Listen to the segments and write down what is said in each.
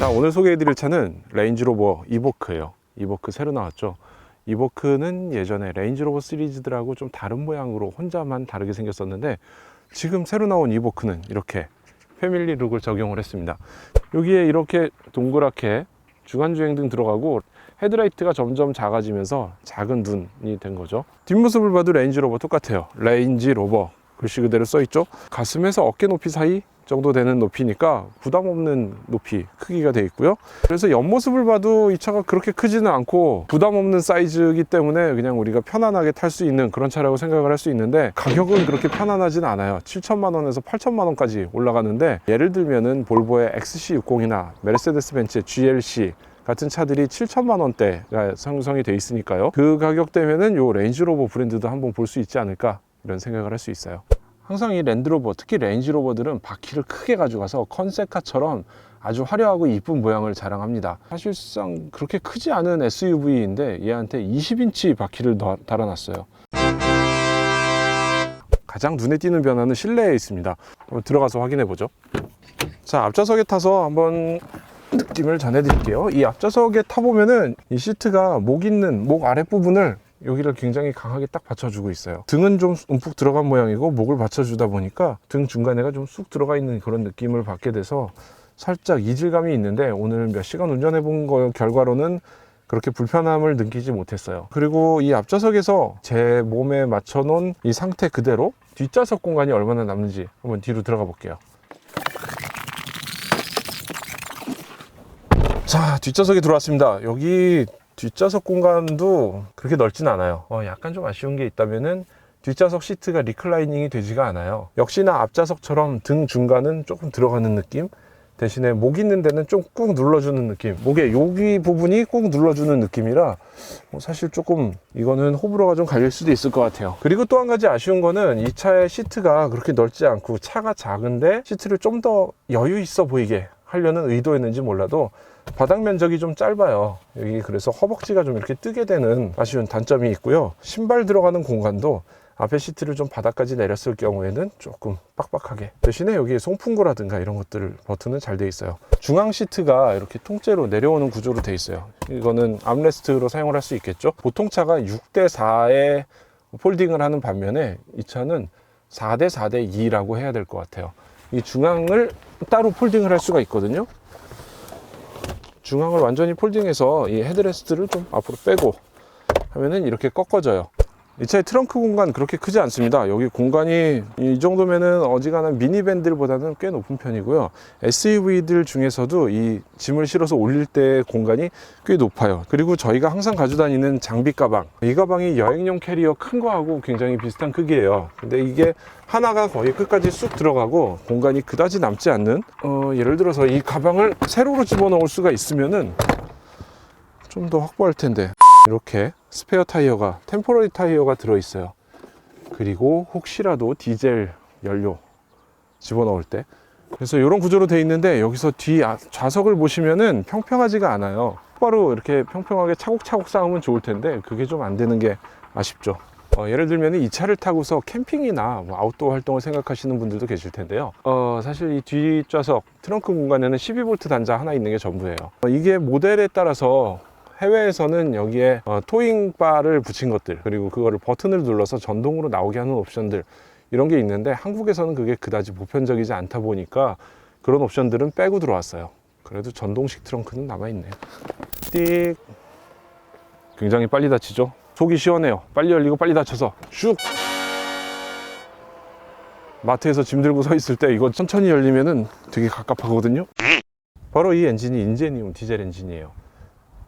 자, 오늘 소개해드릴 차는 레인지로버 이보크예요. 이보크 새로 나왔죠. 이보크는 예전에 레인지로버 시리즈들하고 좀 다른 모양으로 혼자만 다르게 생겼었는데, 지금 새로 나온 이보크는 이렇게 패밀리 룩을 적용을 했습니다. 여기에 이렇게 동그랗게 주간주행등 들어가고 헤드라이트가 점점 작아지면서 작은 눈이 된 거죠. 뒷모습을 봐도 레인지로버 똑같아요. 레인지로버 글씨 그대로 써있죠. 가슴에서 어깨 높이 사이 정도 되는 높이니까 부담 없는 높이 크기가 되어 있고요. 그래서 옆모습을 봐도 이 차가 그렇게 크지는 않고 부담 없는 사이즈이기 때문에 그냥 우리가 편안하게 탈 수 있는 그런 차라고 생각을 할 수 있는데, 가격은 그렇게 편안하진 않아요. 7천만 원에서 8천만 원까지 올라가는데, 예를 들면은 볼보의 XC60이나 메르세데스 벤츠의 GLC 같은 차들이 7천만 원대가 형성이 돼 있으니까요. 그 가격대면은 요 레인지로버 브랜드도 한번 볼 수 있지 않을까, 이런 생각을 할 수 있어요. 항상 이 랜드로버, 특히 레인지로버들은 바퀴를 크게 가져가서 컨셉카처럼 아주 화려하고 이쁜 모양을 자랑합니다. 사실상 그렇게 크지 않은 SUV인데 얘한테 20인치 바퀴를 달아놨어요. 가장 눈에 띄는 변화는 실내에 있습니다. 한번 들어가서 확인해 보죠. 자, 앞좌석에 타서 한번 느낌을 전해드릴게요. 이 앞좌석에 타보면은 이 시트가 목 아랫부분을 여기를 굉장히 강하게 딱 받쳐주고 있어요. 등은 좀 움푹 들어간 모양이고 목을 받쳐주다 보니까 등 중간에가 좀 쑥 들어가 있는 그런 느낌을 받게 돼서 살짝 이질감이 있는데, 오늘 몇 시간 운전해 본 거 결과로는 그렇게 불편함을 느끼지 못했어요. 그리고 이 앞좌석에서 제 몸에 맞춰 놓은 이 상태 그대로 뒷좌석 공간이 얼마나 남는지 한번 뒤로 들어가 볼게요. 자, 뒷좌석에 들어왔습니다. 여기 뒷좌석 공간도 그렇게 넓진 않아요. 약간 좀 아쉬운 게 있다면은 뒷좌석 시트가 리클라이닝이 되지가 않아요. 역시나 앞좌석처럼 등 중간은 조금 들어가는 느낌, 대신에 목 있는 데는 좀 꾹 눌러주는 느낌, 목에 여기 부분이 꾹 눌러주는 느낌이라 사실 조금 이거는 호불호가 좀 갈릴 수도 있을 것 같아요. 그리고 또 한 가지 아쉬운 거는 이 차의 시트가 그렇게 넓지 않고, 차가 작은데 시트를 좀 더 여유 있어 보이게 하려는 의도였는지 몰라도 바닥 면적이 좀 짧아요. 여기 그래서 허벅지가 좀 이렇게 뜨게 되는 아쉬운 단점이 있고요. 신발 들어가는 공간도 앞에 시트를 좀 바닥까지 내렸을 경우에는 조금 빡빡하게, 대신에 여기 송풍구라든가 이런 것들 버튼은 잘 돼 있어요. 중앙 시트가 이렇게 통째로 내려오는 구조로 돼 있어요. 이거는 암레스트로 사용을 할 수 있겠죠. 보통 차가 6대4에 폴딩을 하는 반면에 이 차는 4대4대2라고 해야 될 것 같아요. 이 중앙을 따로 폴딩을 할 수가 있거든요. 중앙을 완전히 폴딩해서 이 헤드레스트를 좀 앞으로 빼고 하면은 이렇게 꺾어져요. 이 차의 트렁크 공간 그렇게 크지 않습니다. 여기 공간이 이 정도면은 어지간한 미니밴들보다는 꽤 높은 편이고요. SUV들 중에서도 이 짐을 실어서 올릴 때 공간이 꽤 높아요. 그리고 저희가 항상 가지고 다니는 장비 가방, 이 가방이 여행용 캐리어 큰 거하고 굉장히 비슷한 크기예요. 근데 이게 하나가 거의 끝까지 쑥 들어가고 공간이 그다지 남지 않는, 예를 들어서 이 가방을 세로로 집어넣을 수가 있으면은 좀 더 확보할 텐데, 이렇게 스페어 타이어가, 템포러리 타이어가 들어있어요. 그리고 혹시라도 디젤 연료 집어넣을 때, 그래서 이런 구조로 되어 있는데, 여기서 뒤 좌석을 보시면은 평평하지가 않아요. 똑바로 이렇게 평평하게 차곡차곡 쌓으면 좋을 텐데 그게 좀 안 되는 게 아쉽죠. 예를 들면 이 차를 타고서 캠핑이나 아웃도어 활동을 생각하시는 분들도 계실 텐데요. 사실 이 뒷좌석 트렁크 공간에는 12V 단자 하나 있는 게 전부예요. 이게 모델에 따라서 해외에서는 여기에 토잉 바를 붙인 것들, 그리고 그거를 버튼을 눌러서 전동으로 나오게 하는 옵션들, 이런 게 있는데 한국에서는 그게 그다지 보편적이지 않다 보니까 그런 옵션들은 빼고 들어왔어요. 그래도 전동식 트렁크는 남아있네요. 띡. 굉장히 빨리 닫히죠. 속이 시원해요. 빨리 열리고 빨리 닫혀서 슉. 마트에서 짐 들고 서 있을 때 이거 천천히 열리면은 되게 갑갑하거든요. 바로 이 엔진이 인제니움 디젤 엔진이에요.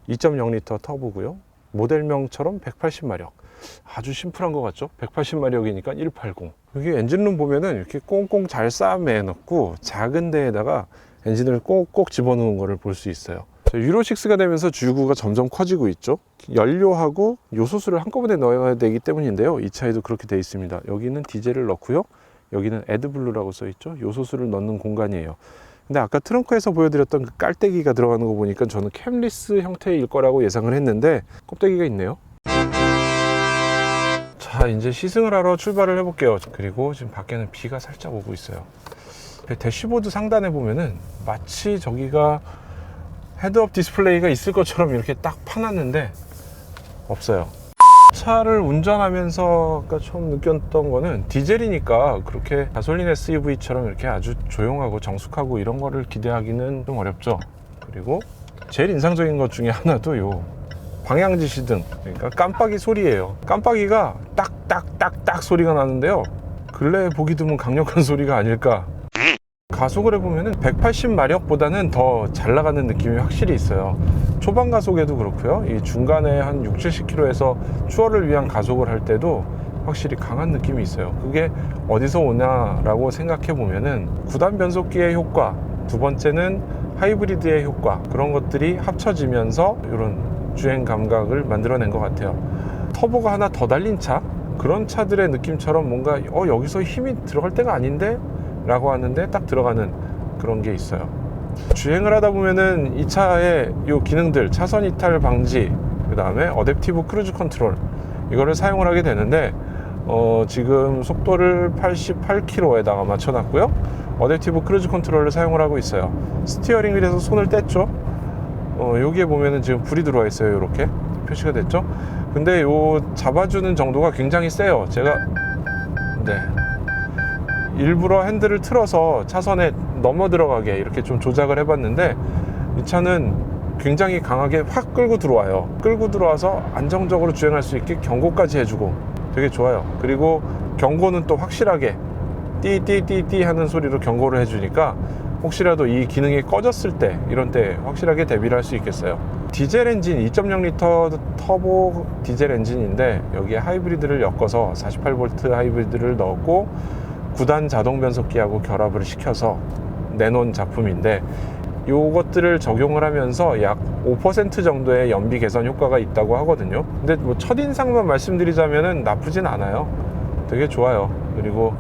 2.0L 터보고요. 모델명처럼 180마력. 아주 심플한 것 같죠? 180마력이니까 180. 여기 엔진룸 보면은 이렇게 꽁꽁 잘 싸매 넣고 작은 데에다가 엔진을 꼭꼭 집어넣은 거를 볼 수 있어요. 유로6가 되면서 주유구가 점점 커지고 있죠. 연료하고 요소수를 한꺼번에 넣어야 되기 때문인데요. 이 차에도 그렇게 되어 있습니다. 여기는 디젤을 넣고요. 여기는 애드블루라고 써 있죠. 요소수를 넣는 공간이에요. 근데 아까 트렁크에서 보여드렸던 그 깔때기가 들어가는 거 보니까 저는 캠리스 형태일 거라고 예상을 했는데 껍데기가 있네요. 자, 이제 시승을 하러 출발을 해볼게요. 그리고 지금 밖에는 비가 살짝 오고 있어요. 대시보드 상단에 보면은 마치 저기가 헤드업 디스플레이가 있을 것처럼 이렇게 딱 파놨는데 없어요. 차를 운전하면서 아까 처음 느꼈던 거는 디젤이니까 그렇게 가솔린 SUV처럼 이렇게 아주 조용하고 정숙하고 이런 거를 기대하기는 좀 어렵죠. 그리고 제일 인상적인 것 중에 하나도 요 방향지시등, 그러니까 깜빡이 소리예요. 깜빡이가 딱딱딱딱 소리가 나는데요, 근래에 보기 드문 강력한 소리가 아닐까. 가속을 해보면 180마력보다는 더 잘 나가는 느낌이 확실히 있어요. 초반 가속에도 그렇고요, 이 중간에 한 6, 70km에서 추월을 위한 가속을 할 때도 확실히 강한 느낌이 있어요. 그게 어디서 오냐라고 생각해 보면은 9단 변속기의 효과, 두 번째는 하이브리드의 효과, 그런 것들이 합쳐지면서 이런 주행 감각을 만들어낸 것 같아요. 터보가 하나 더 달린 차, 그런 차들의 느낌처럼 뭔가 여기서 힘이 들어갈 때가 아닌데? 라고 하는데 딱 들어가는 그런 게 있어요. 주행을 하다 보면은 이 차의 요 기능들, 차선 이탈 방지, 그 다음에 어댑티브 크루즈 컨트롤, 이거를 사용을 하게 되는데 지금 속도를 88km에다가 맞춰놨고요, 어댑티브 크루즈 컨트롤을 사용을 하고 있어요. 스티어링 휠에서 손을 뗐죠. 여기에 보면은 지금 불이 들어와 있어요. 이렇게 표시가 됐죠. 근데 요 잡아주는 정도가 굉장히 세요. 제가 일부러 핸들을 틀어서 차선에 넘어 들어가게 이렇게 좀 조작을 해봤는데, 이 차는 굉장히 강하게 확 끌고 들어와요. 끌고 들어와서 안정적으로 주행할 수 있게 경고까지 해주고 되게 좋아요. 그리고 경고는 또 확실하게 띠띠띠띠 하는 소리로 경고를 해주니까 혹시라도 이 기능이 꺼졌을 때, 이런 때 확실하게 대비를 할 수 있겠어요. 디젤 엔진, 2.0L 터보 디젤 엔진인데 여기에 하이브리드를 엮어서 48V 하이브리드를 넣었고 9단 자동 변속기하고 결합을 시켜서 내놓은 작품인데, 요것들을 적용을 하면서 약 5% 정도의 연비 개선 효과가 있다고 하거든요. 근데 뭐 첫인상만 말씀드리자면은 나쁘진 않아요. 되게 좋아요. 그리고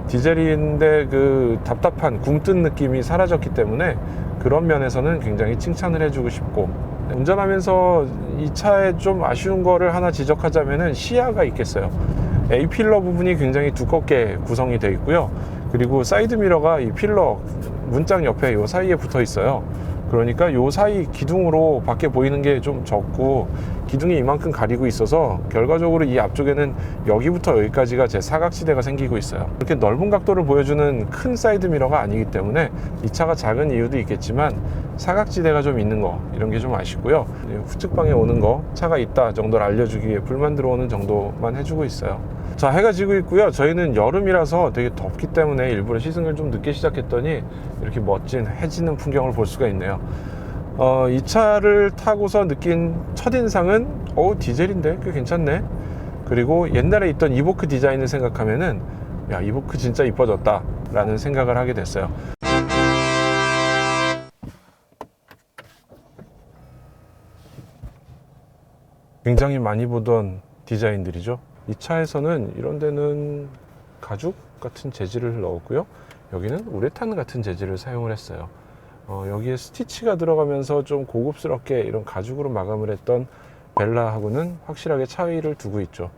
디젤인데 그 답답한 굼뜬 느낌이 사라졌기 때문에 그런 면에서는 굉장히 칭찬을 해주고 싶고, 운전하면서 이 차에 좀 아쉬운 거를 하나 지적하자면은 시야가 있겠어요. A필러 부분이 굉장히 두껍게 구성이 되어 있고요. 그리고 사이드 미러가 이 필러 문짝 옆에 요 사이에 붙어 있어요. 그러니까 요 사이 기둥으로 밖에 보이는 게 좀 적고, 기둥이 이만큼 가리고 있어서 결과적으로 이 앞쪽에는 여기부터 여기까지가 제 사각지대가 생기고 있어요. 이렇게 넓은 각도를 보여주는 큰 사이드 미러가 아니기 때문에 이 차가 작은 이유도 있겠지만 사각지대가 좀 있는 거, 이런 게 좀 아쉽고요. 후측방에 오는 거, 차가 있다 정도를 알려주기 위해 불만 들어오는 정도만 해주고 있어요. 자, 해가 지고 있고요. 저희는 여름이라서 되게 덥기 때문에 일부러 시승을 좀 늦게 시작했더니 이렇게 멋진 해 지는 풍경을 볼 수가 있네요. 이 차를 타고서 느낀 첫인상은 디젤인데 꽤 괜찮네. 그리고 옛날에 있던 이보크 디자인을 생각하면은 야, 이보크 진짜 이뻐졌다 라는 생각을 하게 됐어요. 굉장히 많이 보던 디자인들이죠. 이 차에서는 이런 데는 가죽 같은 재질을 넣었고요, 여기는 우레탄 같은 재질을 사용을 했어요. 여기에 스티치가 들어가면서 좀 고급스럽게 이런 가죽으로 마감을 했던 벨라하고는 확실하게 차이를 두고 있죠.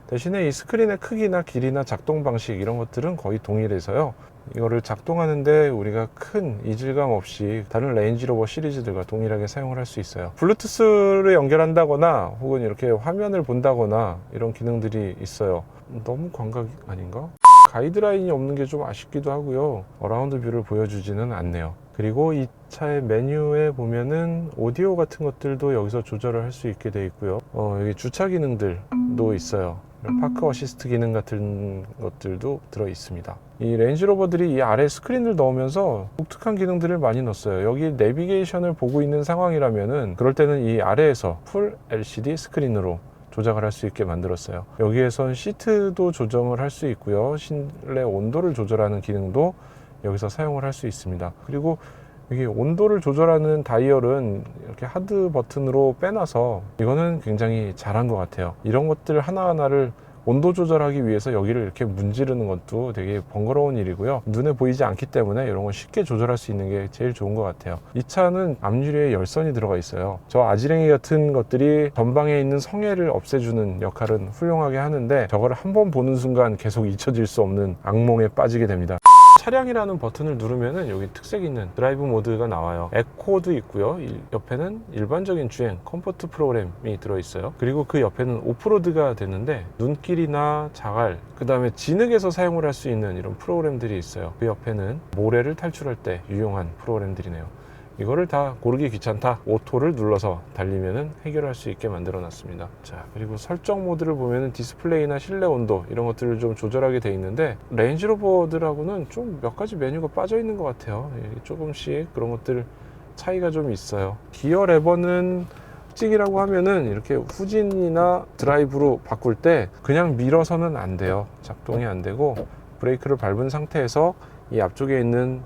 대신에 이 스크린의 크기나 길이나 작동 방식, 이런 것들은 거의 동일해서요, 이거를 작동하는데 우리가 큰 이질감 없이 다른 레인지로버 시리즈들과 동일하게 사용을 할 수 있어요. 블루투스를 연결한다거나 혹은 이렇게 화면을 본다거나 이런 기능들이 있어요. 너무 광각 아닌가? 가이드라인이 없는 게 좀 아쉽기도 하고요, 어라운드 뷰를 보여주지는 않네요. 그리고 이 차의 메뉴에 보면은 오디오 같은 것들도 여기서 조절을 할 수 있게 되어 있고요, 여기 주차 기능들도 있어요. 파크 어시스트 기능 같은 것들도 들어 있습니다. 이 렌지로버들이 이 아래 스크린을 넣으면서 독특한 기능들을 많이 넣었어요. 여기 내비게이션을 보고 있는 상황이라면은 그럴 때는 이 아래에서 풀 LCD 스크린으로 조작을 할 수 있게 만들었어요. 여기에선 시트도 조정을 할 수 있고요, 실내 온도를 조절하는 기능도 여기서 사용을 할 수 있습니다. 그리고 여기 온도를 조절하는 다이얼은 이렇게 하드 버튼으로 빼놔서 이거는 굉장히 잘한 것 같아요. 이런 것들 하나하나를 온도 조절하기 위해서 여기를 이렇게 문지르는 것도 되게 번거로운 일이고요, 눈에 보이지 않기 때문에 이런 걸 쉽게 조절할 수 있는 게 제일 좋은 것 같아요. 이 차는 앞유리에 열선이 들어가 있어요. 저 아지랭이 같은 것들이 전방에 있는 성에를 없애주는 역할은 훌륭하게 하는데, 저걸 한 번 보는 순간 계속 잊혀질 수 없는 악몽에 빠지게 됩니다. 차량이라는 버튼을 누르면은 여기 특색 있는 드라이브 모드가 나와요. 에코도 있고요. 옆에는 일반적인 주행 컴포트 프로그램이 들어있어요. 그리고 그 옆에는 오프로드가 되는데 눈길이나 자갈, 그 다음에 진흙에서 사용을 할 수 있는 이런 프로그램들이 있어요. 그 옆에는 모래를 탈출할 때 유용한 프로그램들이네요. 이거를 다 고르기 귀찮다, 오토를 눌러서 달리면은 해결할 수 있게 만들어 놨습니다. 자, 그리고 설정 모드를 보면은 디스플레이나 실내 온도 이런 것들을 좀 조절하게 돼 있는데, 레인지로버들하고는 좀 몇 가지 메뉴가 빠져 있는 것 같아요. 조금씩 그런 것들 차이가 좀 있어요. 기어 레버는 찍이라고 하면은 이렇게 후진이나 드라이브로 바꿀 때 그냥 밀어서는 안 돼요. 작동이 안 되고, 브레이크를 밟은 상태에서 이 앞쪽에 있는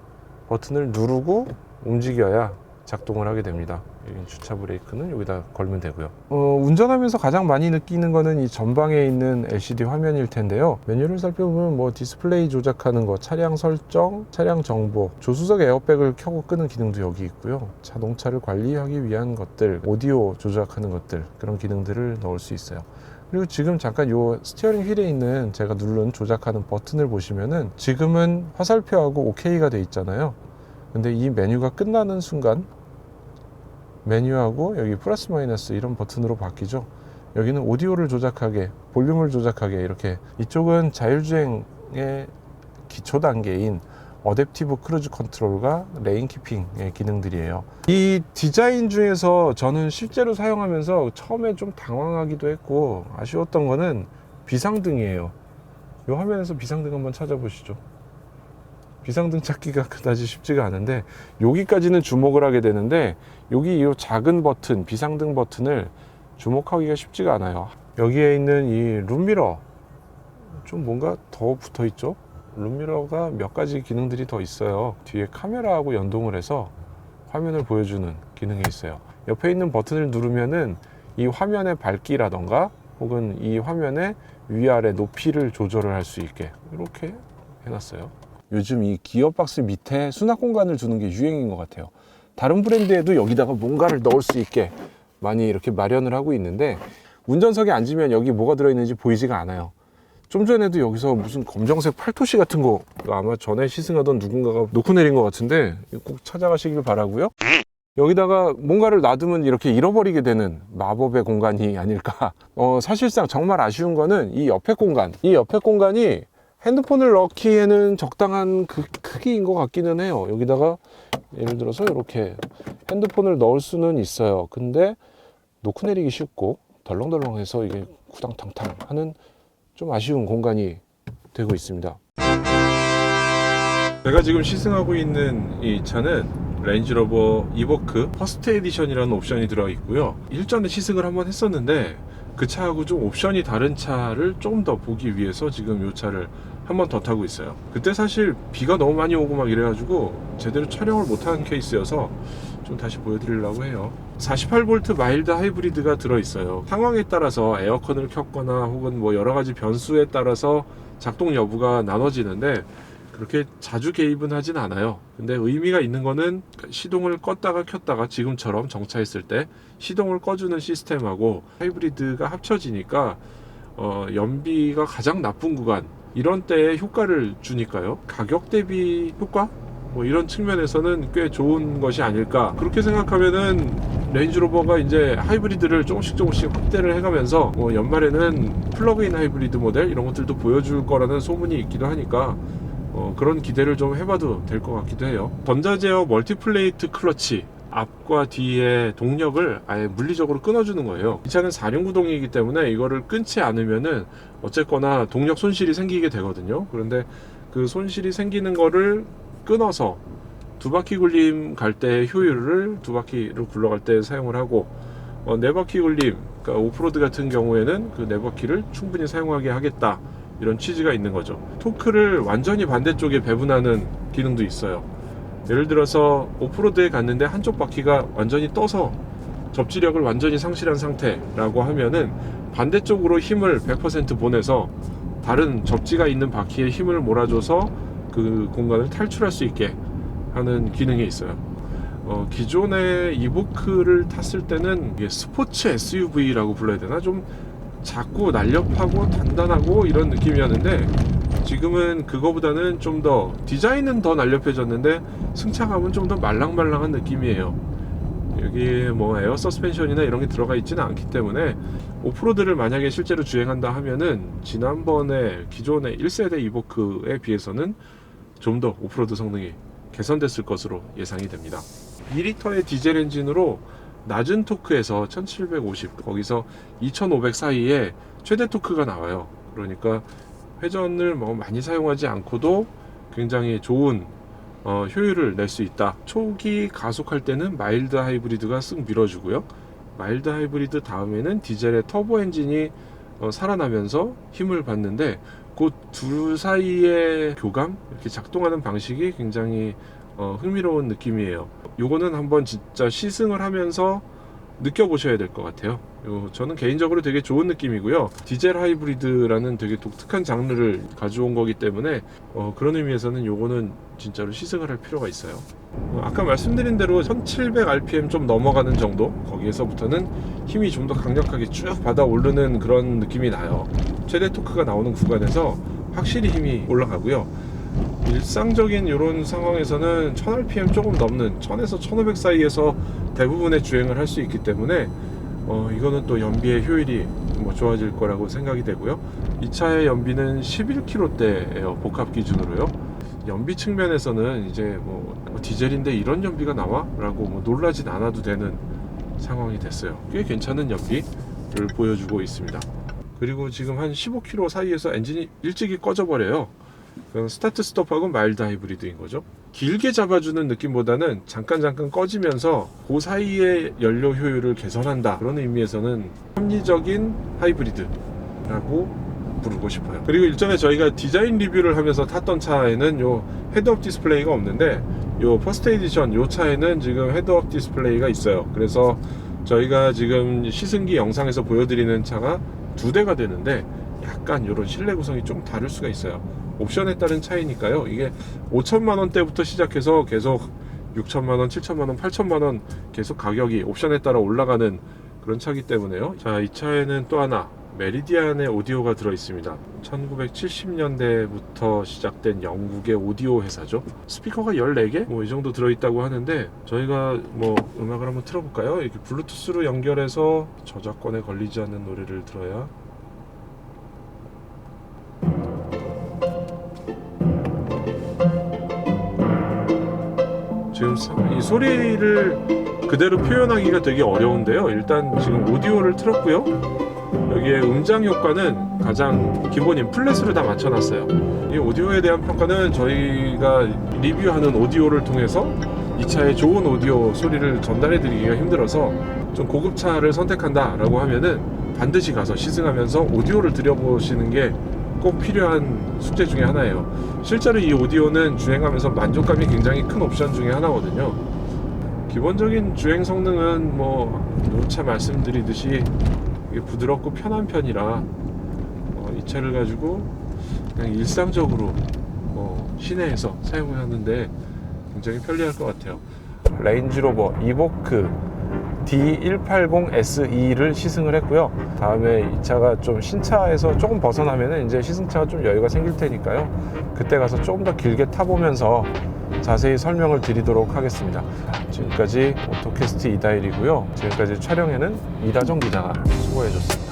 버튼을 누르고 움직여야 작동을 하게 됩니다. 여기 주차 브레이크는 여기다 걸면 되고요. 운전하면서 가장 많이 느끼는 거는 이 전방에 있는 LCD 화면일 텐데요. 메뉴를 살펴보면 뭐 디스플레이 조작하는 거, 차량 설정, 차량 정보, 조수석 에어백을 켜고 끄는 기능도 여기 있고요. 자동차를 관리하기 위한 것들, 오디오 조작하는 것들, 그런 기능들을 넣을 수 있어요. 그리고 지금 잠깐 요 스티어링 휠에 있는 제가 누른 조작하는 버튼을 보시면은 지금은 화살표하고 OK가 돼 있잖아요. 근데 이 메뉴가 끝나는 순간 메뉴하고 여기 플러스 마이너스 이런 버튼으로 바뀌죠. 여기는 오디오를 조작하게, 볼륨을 조작하게, 이렇게. 이쪽은 자율주행의 기초 단계인 어댑티브 크루즈 컨트롤과 레인 키핑의 기능들이에요. 이 디자인 중에서 저는 실제로 사용하면서 처음에 좀 당황하기도 했고 아쉬웠던 거는 비상등이에요. 이 화면에서 비상등 한번 찾아보시죠. 비상등 찾기가 그다지 쉽지가 않은데, 여기까지는 주목을 하게 되는데 여기 이 작은 버튼, 비상등 버튼을 주목하기가 쉽지가 않아요. 여기에 있는 이 룸미러, 좀 뭔가 더 붙어 있죠. 룸미러가 몇 가지 기능들이 더 있어요. 뒤에 카메라하고 연동을 해서 화면을 보여주는 기능이 있어요. 옆에 있는 버튼을 누르면은 이 화면의 밝기라던가 혹은 이 화면의 위아래 높이를 조절을 할 수 있게 이렇게 해놨어요. 요즘 이 기어박스 밑에 수납 공간을 두는 게 유행인 것 같아요. 다른 브랜드에도 여기다가 뭔가를 넣을 수 있게 많이 이렇게 마련을 하고 있는데, 운전석에 앉으면 여기 뭐가 들어있는지 보이지가 않아요. 좀 전에도 여기서 무슨 검정색 팔토시 같은 거, 아마 전에 시승하던 누군가가 놓고 내린 것 같은데 꼭 찾아가시길 바라고요. 여기다가 뭔가를 놔두면 이렇게 잃어버리게 되는 마법의 공간이 아닐까. 사실상 정말 아쉬운 거는 이 옆에 공간, 이 옆에 공간이 핸드폰을 넣기에는 적당한 그 크기인 것 같기는 해요. 여기다가 예를 들어서 이렇게 핸드폰을 넣을 수는 있어요. 근데 놓고 내리기 쉽고 덜렁덜렁해서 이게 후당탕탕 하는 좀 아쉬운 공간이 되고 있습니다. 제가 지금 시승하고 있는 이 차는 레인지로버 이버크 퍼스트 에디션이라는 옵션이 들어 있고요. 일전에 시승을 한번 했었는데 그 차하고 좀 옵션이 다른 차를 좀 더 보기 위해서 지금 이 차를 한 번 더 타고 있어요. 그때 사실 비가 너무 많이 오고 막 이래가지고 제대로 촬영을 못한 케이스여서 좀 다시 보여드리려고 해요. 48V 마일드 하이브리드가 들어있어요. 상황에 따라서 에어컨을 켰거나 혹은 뭐 여러가지 변수에 따라서 작동 여부가 나눠지는데 그렇게 자주 개입은 하진 않아요. 근데 의미가 있는 거는 시동을 껐다가 켰다가 지금처럼 정차했을 때 시동을 꺼주는 시스템하고 하이브리드가 합쳐지니까 연비가 가장 나쁜 구간, 이런 때에 효과를 주니까요. 가격 대비 효과? 뭐 이런 측면에서는 꽤 좋은 것이 아닐까. 그렇게 생각하면은 레인지로버가 이제 하이브리드를 조금씩 확대를 해가면서 연말에는 플러그인 하이브리드 모델 이런 것들도 보여줄 거라는 소문이 있기도 하니까 그런 기대를 좀 해봐도 될 것 같기도 해요. 전자제어 멀티플레이트 클러치, 앞과 뒤에 동력을 아예 물리적으로 끊어주는 거예요. 이 차는 4륜구동이기 때문에 이거를 끊지 않으면은 어쨌거나 동력 손실이 생기게 되거든요. 그런데 그 손실이 생기는 거를 끊어서 두 바퀴 굴림 갈 때의 효율을 두 바퀴를 굴러갈 때 사용을 하고, 네 바퀴 굴림, 그러니까 오프로드 같은 경우에는 그 네 바퀴를 충분히 사용하게 하겠다, 이런 취지가 있는 거죠. 토크를 완전히 반대쪽에 배분하는 기능도 있어요. 예를 들어서 오프로드에 갔는데 한쪽 바퀴가 완전히 떠서 접지력을 완전히 상실한 상태라고 하면은 반대쪽으로 힘을 100% 보내서 다른 접지가 있는 바퀴에 힘을 몰아줘서 그 공간을 탈출할 수 있게 하는 기능이 있어요. 기존의 이보크를 탔을 때는 이게 스포츠 SUV라고 불러야 되나? 좀 작고 날렵하고 단단하고 이런 느낌이었는데 지금은 그거보다는 좀 더 디자인은 더 날렵해졌는데 승차감은 좀 더 말랑말랑한 느낌이에요. 여기에 뭐 에어 서스펜션이나 이런 게 들어가 있지는 않기 때문에 오프로드를 만약에 실제로 주행한다 하면은 지난번에 기존의 1세대 이보크에 비해서는 좀 더 오프로드 성능이 개선됐을 것으로 예상이 됩니다. 2리터의 디젤 엔진으로 낮은 토크에서 1750, 거기서 2500 사이에 최대 토크가 나와요. 그러니까 회전을 뭐 많이 사용하지 않고도 굉장히 좋은 효율을 낼 수 있다. 초기 가속할 때는 마일드 하이브리드가 쓱 밀어주고요. 마일드 하이브리드 다음에는 디젤의 터보 엔진이 살아나면서 힘을 받는데 그 둘 사이의 교감, 이렇게 작동하는 방식이 굉장히 흥미로운 느낌이에요. 요거는 한번 진짜 시승을 하면서 느껴보셔야 될 것 같아요. 저는 개인적으로 되게 좋은 느낌이고요. 디젤 하이브리드라는 되게 독특한 장르를 가져온 거기 때문에 그런 의미에서는 요거는 진짜로 시승을 할 필요가 있어요. 아까 말씀드린 대로 1700rpm 좀 넘어가는 정도, 거기에서부터는 힘이 좀 더 강력하게 쭉 받아 오르는 그런 느낌이 나요. 최대 토크가 나오는 구간에서 확실히 힘이 올라가고요. 일상적인 이런 상황에서는 1000rpm 조금 넘는 1000에서 1500 사이에서 대부분의 주행을 할 수 있기 때문에 이거는 또 연비의 효율이 뭐 좋아질 거라고 생각이 되고요. 이 차의 연비는 11km대예요, 복합 기준으로요. 연비 측면에서는 이제 뭐 디젤인데 이런 연비가 나와? 라고 뭐 놀라진 않아도 되는 상황이 됐어요. 꽤 괜찮은 연비를 보여주고 있습니다. 그리고 지금 한 15km 사이에서 엔진이 일찍이 꺼져 버려요. 스타트 스톱하고 마일드 하이브리드인 거죠. 길게 잡아주는 느낌보다는 잠깐 꺼지면서 그 사이의 연료 효율을 개선한다, 그런 의미에서는 합리적인 하이브리드라고 부르고 싶어요. 그리고 일전에 저희가 디자인 리뷰를 하면서 탔던 차에는 요 헤드업 디스플레이가 없는데 요 퍼스트 에디션 요 차에는 지금 헤드업 디스플레이가 있어요. 그래서 저희가 지금 시승기 영상에서 보여드리는 차가 2대가 되는데 약간 이런 실내 구성이 좀 다를 수가 있어요. 옵션에 따른 차이니까요. 이게 5천만원대부터 시작해서 계속 6천만원, 7천만원, 8천만원 계속 가격이 옵션에 따라 올라가는 그런 차기 때문에요. 자, 이 차에는 또 하나 메리디안의 오디오가 들어 있습니다. 1970년대부터 시작된 영국의 오디오 회사죠. 스피커가 14개? 뭐 이 정도 들어있다고 하는데 저희가 뭐 음악을 한번 틀어볼까요? 이렇게 블루투스로 연결해서 저작권에 걸리지 않는 노래를 들어야. 지금 이 소리를 그대로 표현하기가 되게 어려운데요. 일단 지금 오디오를 틀었고요. 여기에 음장 효과는 가장 기본인 플랫으로 다 맞춰놨어요. 이 오디오에 대한 평가는 저희가 리뷰하는 오디오를 통해서 이 차의 좋은 오디오 소리를 전달해 드리기가 힘들어서 좀 고급차를 선택한다 라고 하면은 반드시 가서 시승하면서 오디오를 들여보시는 게 꼭 필요한 숙제 중에 하나예요. 실제로 이 오디오는 주행하면서 만족감이 굉장히 큰 옵션 중에 하나거든요. 기본적인 주행 성능은 뭐 누차 말씀드리듯이 부드럽고 편한 편이라 이 차를 가지고 그냥 일상적으로 시내에서 사용하는데 굉장히 편리할 것 같아요. 레인지로버 이보크 D180SE를 시승을 했고요. 다음에 이 차가 좀 신차에서 조금 벗어나면 이제 시승차가 좀 여유가 생길 테니까요. 그때 가서 조금 더 길게 타보면서 자세히 설명을 드리도록 하겠습니다. 지금까지 오토캐스트 이다일이고요. 지금까지 촬영에는 이다정 기자가 수고해줬습니다.